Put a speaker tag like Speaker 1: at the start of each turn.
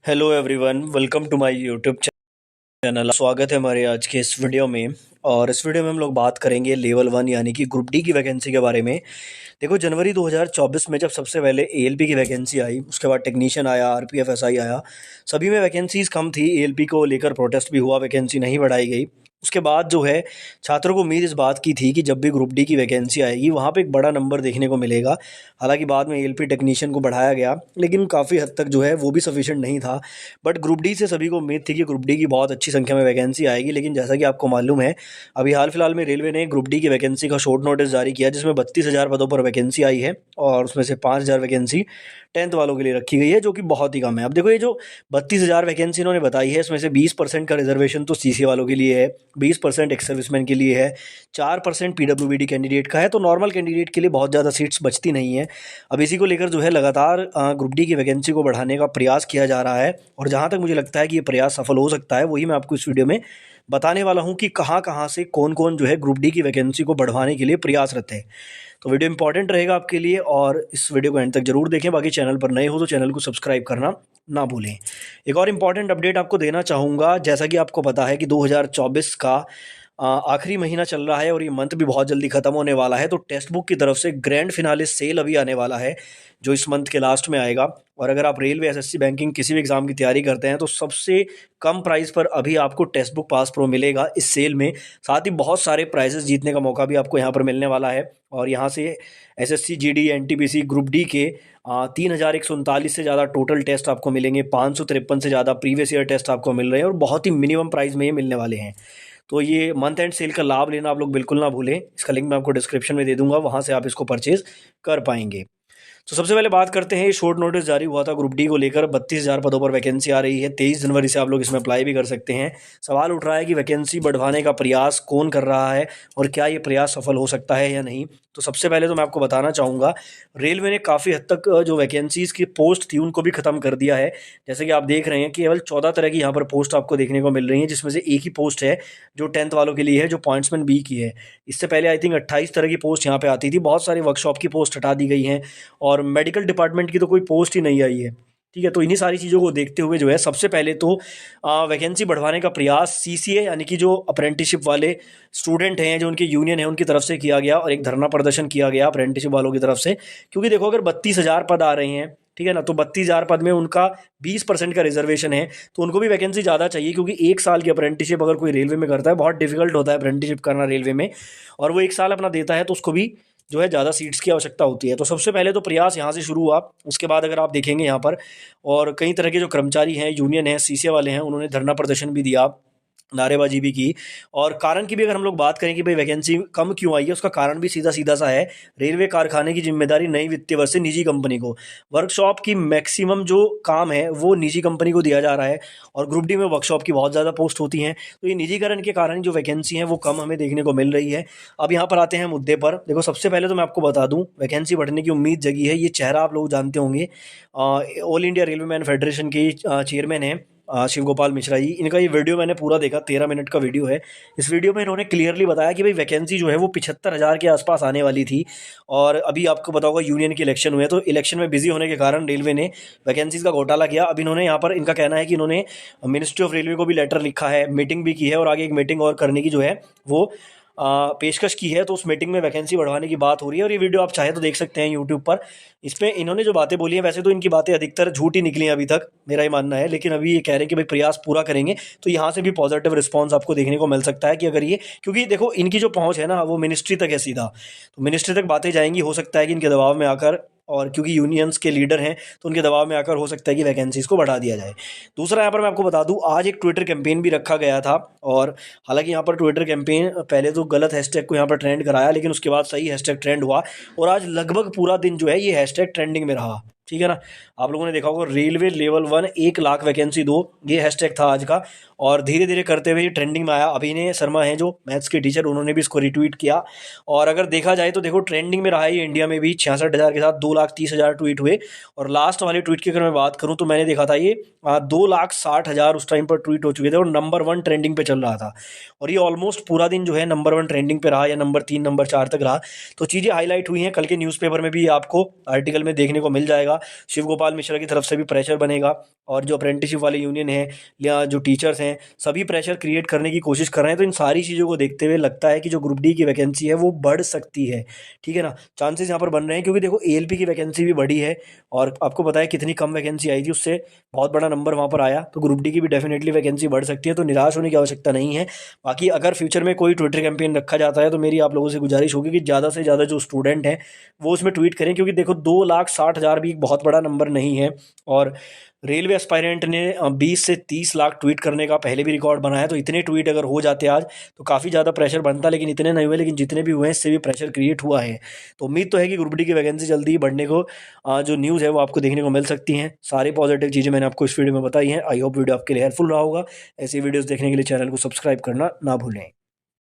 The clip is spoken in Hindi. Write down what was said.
Speaker 1: Hello everyone, welcome to my YouTube channel. स्वागत है हमारे आज के इस वीडियो में। और इस वीडियो में हम लोग बात करेंगे लेवल 1 यानी कि ग्रुप डी की वैकेंसी के बारे में। देखो, जनवरी 2024 में जब सबसे पहले एएलपी की वैकेंसी आई, उसके बाद टेक्नीशियन आया, आरपीएफ एसआई आया, सभी में वैकेंसीज कम थी। एएलपी को लेकर प्रोटेस्ट भी हुआ, वैकेंसी नहीं बढ़ाई गई। उसके बाद जो है, छात्रों को उम्मीद इस बात की थी कि जब भी ग्रुप डी की वैकेंसी आएगी वहाँ पे एक बड़ा नंबर देखने को मिलेगा। हालांकि बाद में एएलपी टेक्नीशियन को बढ़ाया गया, लेकिन काफ़ी हद तक जो है वो भी सफिशिएंट नहीं था। बट ग्रुप डी से सभी को उम्मीद थी कि ग्रुप डी की बहुत अच्छी संख्या में वैकेंसी आएगी। लेकिन जैसा कि आपको मालूम है, अभी हाल फिलहाल में रेलवे ने ग्रुप डी की वैकेंसी का शॉर्ट नोटिस जारी किया, जिसमें 32,000 पदों पर वैकेंसी आई है और उसमें से 5,000 वैकेंसी 10th वालों के लिए रखी गई है, जो कि बहुत ही कम है। अब देखो, ये जो 32,000 वैकेंसी इन्होंने बताई है, इसमें से 20% का रिजर्वेशन तो सीसी वालों के लिए है, 20% एक्स सर्विसमैन के लिए है, 4% पीडब्ल्यूबीडी कैंडिडेट का है। तो नॉर्मल कैंडिडेट के लिए बहुत ज़्यादा सीट्स बचती नहीं है। अब इसी को लेकर जो है लगातार ग्रुप डी की वैकेंसी को बढ़ाने का प्रयास किया जा रहा है। और जहाँ तक मुझे लगता है कि ये प्रयास सफल हो सकता है, वही मैं आपको इस वीडियो में बताने वाला हूँ कि कहाँ कहाँ से कौन कौन जो है ग्रुप डी की वैकेंसी को बढ़वाने के लिए प्रयासरत है। तो वीडियो इंपॉर्टेंट रहेगा आपके लिए और इस वीडियो को एंड तक जरूर देखें। बाकी चैनल पर नए हो तो चैनल को सब्सक्राइब करना ना भूलें। एक और इम्पॉर्टेंट अपडेट आपको देना चाहूँगा। जैसा कि आपको पता है कि 2024 का आखिरी महीना चल रहा है और ये मंथ भी बहुत जल्दी ख़त्म होने वाला है। तो टेक्स्ट बुक की तरफ से ग्रैंड फिनाले सेल अभी आने वाला है, जो इस मंथ के लास्ट में आएगा। और अगर आप रेलवे, एसएससी, बैंकिंग किसी भी एग्ज़ाम की तैयारी करते हैं तो सबसे कम प्राइस पर अभी आपको टेक्स्ट बुक पास प्रो मिलेगा इस सेल में। साथ ही बहुत सारे प्राइजेस जीतने का मौका भी आपको यहाँ पर मिलने वाला है। और यहाँ से SSC, GD, NTPC, group D के 3,139 से ज़्यादा टोटल टेस्ट आपको मिलेंगे, 553 से ज़्यादा प्रीवियस ईयर टेस्ट आपको मिल रहे हैं और बहुत ही मिनिमम प्राइस में ये मिलने वाले हैं। तो ये मंथ एंड सेल का लाभ लेना आप लोग बिल्कुल ना भूलें। इसका लिंक मैं आपको डिस्क्रिप्शन में दे दूंगा, वहाँ से आप इसको परचेज कर पाएंगे। तो सबसे पहले बात करते हैं, शॉर्ट नोटिस जारी हुआ था ग्रुप डी को लेकर। 32,000 पदों पर वैकेंसी आ रही है। 23 जनवरी से आप लोग इसमें अप्लाई भी कर सकते हैं। सवाल उठ रहा है कि वैकेंसी बढ़वाने का प्रयास कौन कर रहा है और क्या ये प्रयास सफल हो सकता है या नहीं। तो सबसे पहले तो मैं आपको बताना चाहूँगा, रेलवे ने काफ़ी हद तक जो वैकेंसीज़ की पोस्ट थी उनको भी ख़त्म कर दिया है। जैसे कि आप देख रहे हैं, केवल 14 तरह की यहाँ पर पोस्ट आपको देखने को मिल रही है, जिसमें से एक ही पोस्ट है जो 10th वालों के लिए है, जो पॉइंट्समैन बी की है। इससे पहले आई थिंक 28 तरह की पोस्ट यहाँ पे आती थी। बहुत सारी वर्कशॉप की पोस्ट हटा दी गई हैं और मेडिकल डिपार्टमेंट की तो कोई पोस्ट ही नहीं आई है। ठीक है, तो इन्हीं सारी चीज़ों को देखते हुए जो है, सबसे पहले तो वैकेंसी बढ़वाने का प्रयास सीसीए यानी कि जो अप्रेंटिसशिप वाले स्टूडेंट हैं, जो उनके यूनियन है, उनकी तरफ से किया गया और एक धरना प्रदर्शन किया गया अप्रेंटिसशिप वालों की तरफ से। क्योंकि देखो, अगर 32,000 पद आ रहे हैं, ठीक है ना, तो 32,000 पद में उनका 20% का रिजर्वेशन है, तो उनको भी वैकेंसी ज़्यादा चाहिए। क्योंकि एक साल की अप्रेंटिसशिप अगर कोई रेलवे में करता है, बहुत डिफिकल्ट होता है अप्रेंटिसशिप करना रेलवे में, और वो एक साल अपना देता है, तो उसको भी जो है ज़्यादा सीट्स की आवश्यकता होती है। तो सबसे पहले तो प्रयास यहाँ से शुरू हुआ। उसके बाद अगर आप देखेंगे यहाँ पर, और कई तरह के जो कर्मचारी हैं, यूनियन है, सीसीए वाले हैं, उन्होंने धरना प्रदर्शन भी दिया, नारेबाजी भी की। और कारण की भी अगर हम लोग बात करें कि भाई वैकेंसी कम क्यों आई है, उसका कारण भी सीधा सीधा सा है। रेलवे कारखाने की जिम्मेदारी नई वित्तीय वर्ष से निजी कंपनी को, वर्कशॉप की मैक्सिमम जो काम है वो निजी कंपनी को दिया जा रहा है। और ग्रुप डी में वर्कशॉप की बहुत ज़्यादा पोस्ट होती हैं, तो ये निजीकरण के कारण जो वैकेंसी है वो कम हमें देखने को मिल रही है। अब यहाँ पर आते हैं मुद्दे पर। देखो, सबसे पहले तो मैं आपको बता दूं, वैकेंसी बढ़ने की उम्मीद जगी है। ये चेहरा आप लोग जानते होंगे, all India railway man federation के चेयरमैन है शिव गोपाल मिश्रा जी। इनका ये वीडियो मैंने पूरा देखा, 13 मिनट का वीडियो है। इस वीडियो में इन्होंने क्लियरली बताया कि भाई वैकेंसी जो है वो 75,000 के आसपास आने वाली थी। और अभी आपको पता होगा, यूनियन के इलेक्शन हुए, तो इलेक्शन में बिजी होने के कारण रेलवे ने वैकेंसीज का घोटाला किया। अब इन्होंने यहाँ पर, इनका कहना है कि इन्होंने मिनिस्ट्री ऑफ रेलवे को भी लेटर लिखा है, मीटिंग भी की है, और आगे एक मीटिंग और करने की जो है वो पेशकश की है। तो उस मीटिंग में वैकेंसी बढ़वाने की बात हो रही है। और ये वीडियो आप चाहे तो देख सकते हैं यूट्यूब पर। इसमें इन्होंने जो बातें बोली हैं, वैसे तो इनकी बातें अधिकतर झूठ ही निकली हैं अभी तक, मेरा ही मानना है। लेकिन अभी ये कह रहे हैं कि भाई प्रयास पूरा करेंगे, तो यहाँ से भी पॉजिटिव रिस्पांस आपको देखने को मिल सकता है कि अगर ये, क्योंकि देखो इनकी जो पहुँच है ना, वो मिनिस्ट्री तक है सीधा, तो मिनिस्ट्री तक बातें जाएंगी। हो सकता है कि इनके दबाव में आकर, और क्योंकि यूनियंस के लीडर हैं, तो उनके दबाव में आकर हो सकता है कि वैकेंसीज को बढ़ा दिया जाए। दूसरा, यहाँ पर मैं आपको बता दूं, आज एक ट्विटर कैंपेन भी रखा गया था। और हालांकि यहाँ पर ट्विटर कैंपेन पहले तो गलत हैशटैग को यहाँ पर ट्रेंड कराया, लेकिन उसके बाद सही हैशटैग ट्रेंड हुआ, और आज लगभग पूरा दिन जो है ये हैशटैग ट्रेंडिंग में रहा। ठीक है ना, आप लोगों ने देखा होगा, रेलवे लेवल 1 1 लाख वैकेंसी दो, ये हैशटैग था आज का। और धीरे धीरे करते हुए ये ट्रेंडिंग में आया। अभिनय शर्मा हैं जो मैथ्स के टीचर, उन्होंने भी इसको रिट्वीट किया। और अगर देखा जाए तो देखो, ट्रेंडिंग में रहा है ये इंडिया में भी। 66,000 के साथ 2,30,000 ट्वीट हुए। और लास्ट वाले ट्वीट की अगर मैं बात करूं, तो मैंने देखा था ये 2,60,000 उस टाइम पर ट्वीट हो चुके थे, और नंबर 1 ट्रेंडिंग पे चल रहा था। और ये ऑलमोस्ट पूरा दिन जो है नंबर 1 ट्रेंडिंग पे रहा, या नंबर 3, नंबर 4 तक रहा। तो चीज़ें हाईलाइट हुई हैं। कल के न्यूज़पेपर में भी आपको आर्टिकल में देखने को मिल जाएगा। शिव गोपाल मिश्रा की तरफ से भी प्रेशर बनेगा। और जो अप्रेंटिसशिप वाले यूनियन है या जो टीचर्स हैं, सभी प्रेशर क्रिएट करने की कोशिश कर रहे हैं। तो इन सारी चीज़ों को देखते हुए लगता है कि जो ग्रुप डी की वैकेंसी है वो बढ़ सकती है, ठीक है ना। चांसेस यहाँ पर बन रहे हैं क्योंकि देखो एएलपी की वैकेंसी भी बढ़ी है और आपको पता है कितनी कम वैकेंसी आई थी, उससे बहुत बड़ा नंबर वहाँ पर आया। तो ग्रुप डी की भी डेफिनेटली वैकेंसी बढ़ सकती है, तो निराश होने की आवश्यकता नहीं है। बाकी अगर फ्यूचर में कोई ट्विटर कैंपेन रखा जाता है तो मेरी आप लोगों से गुजारिश होगी कि ज़्यादा से ज़्यादा जो स्टूडेंट हैं वो उसमें ट्वीट करें, क्योंकि देखो 2,60,000 भी एक बहुत बड़ा नंबर नहीं है। और रेलवे एस्पायरेंट ने 20 से 30 लाख ट्वीट करने का पहले भी रिकॉर्ड बनाया। तो इतने ट्वीट अगर हो जाते आज तो काफ़ी ज़्यादा प्रेशर बनता, लेकिन इतने नहीं हुए, लेकिन जितने भी हुए हैं इससे भी प्रेशर क्रिएट हुआ है। तो उम्मीद तो है कि ग्रुप डी की वैकेंसी जल्दी ही बढ़ने को जो न्यूज़ है वो आपको देखने को मिल सकती हैं। सारी पॉजिटिव चीज़ें मैंने आपको इस वीडियो में बताई हैं। आई होप वीडियो आपके लिए हेल्पफुल रहा होगा। ऐसी वीडियोज़ देखने के लिए चैनल को सब्सक्राइब करना ना भूलें।